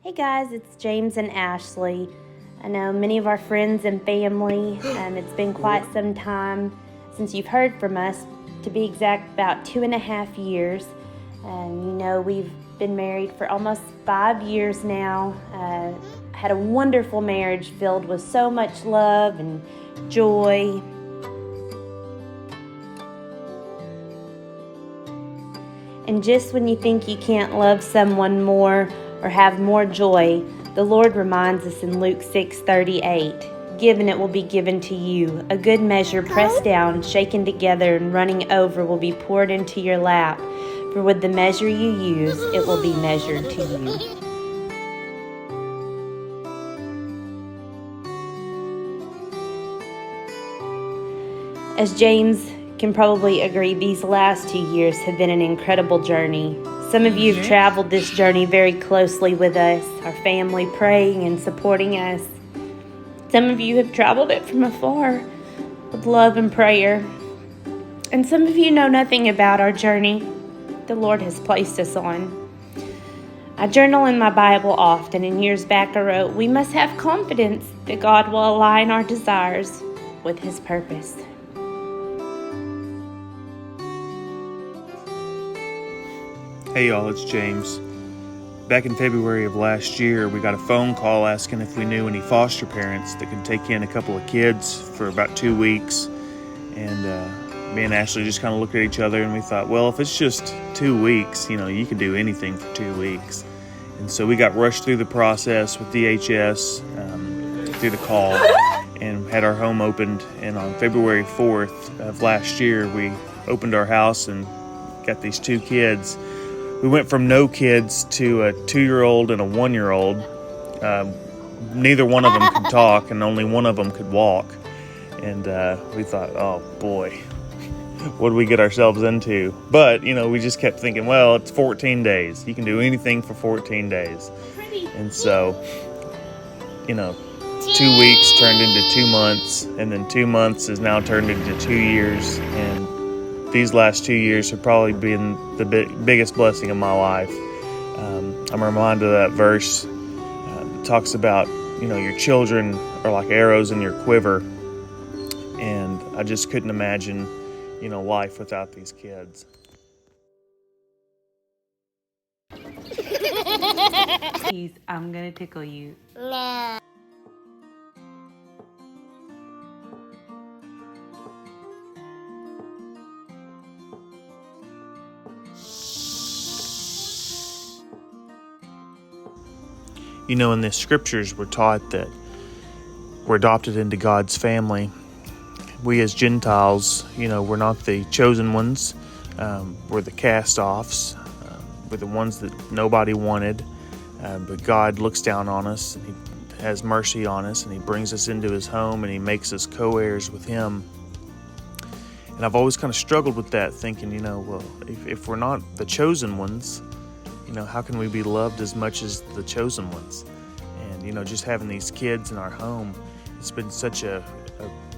Hey guys, it's James and Ashley. I know many of our friends and family, it's been quite some time since you've heard from us. To be exact, about 2.5 years. And we've been married for almost 5 years now. Had a wonderful marriage filled with so much love and joy. And just when you think you can't love someone more or have more joy, the Lord reminds us in Luke 6:38, "Given it will be given to you. A good measure pressed down, shaken together, and running over will be poured into your lap. For with the measure you use, it will be measured to you." As James can probably agree, these last 2 years have been an incredible journey. Some of you have traveled this journey very closely with us, our family praying and supporting us. Some of you have traveled it from afar with love and prayer. And some of you know nothing about our journey the Lord has placed us on. I journal in my Bible often, and years back I wrote, "We must have confidence that God will align our desires with His purpose." Hey y'all, it's James. Back in February of last year, we got a phone call asking if we knew any foster parents that could take in a couple of kids for about 2 weeks. And me and Ashley just kind of looked at each other and we thought, well, if it's just 2 weeks, you can do anything for 2 weeks. And so we got rushed through the process with DHS, through the call, and had our home opened. And on February 4th of last year, we opened our house and got these 2 kids. We went from no kids to a 2-year-old and a 1-year-old. Neither one of them could talk, and only one of them could walk. And we thought, oh boy, what did we get ourselves into? But, we just kept thinking, well, it's 14 days. You can do anything for 14 days. And so, 2 weeks turned into 2 months, and then 2 months has now turned into 2 years. And these last 2 years have probably been the biggest blessing of my life. I'm reminded of that verse that talks about, your children are like arrows in your quiver. And I just couldn't imagine, life without these kids. Please, I'm gonna tickle you. No. In the scriptures, we're taught that we're adopted into God's family. We as Gentiles, we're not the chosen ones. We're the cast-offs. We're the ones that nobody wanted. But God looks down on us, and He has mercy on us, and He brings us into His home, and He makes us co-heirs with Him. And I've always kind of struggled with that, thinking, well, if we're not the chosen ones, how can we be loved as much as the chosen ones? And, just having these kids in our home, it's been such a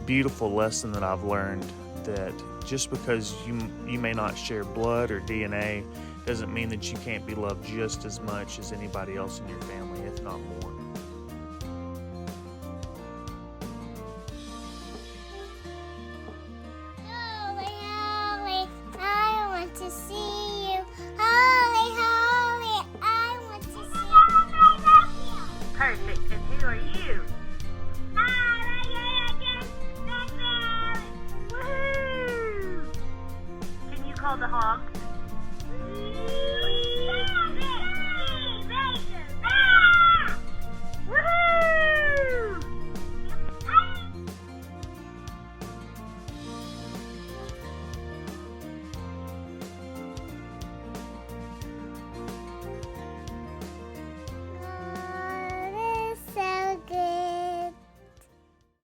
beautiful lesson that I've learned, that just because you may not share blood or DNA doesn't mean that you can't be loved just as much as anybody else in your family, if not more. Holy, holy, I want to see you. Holy, holy, I want to see you. Perfect, and who are you? Woohoo! Can you call the hog?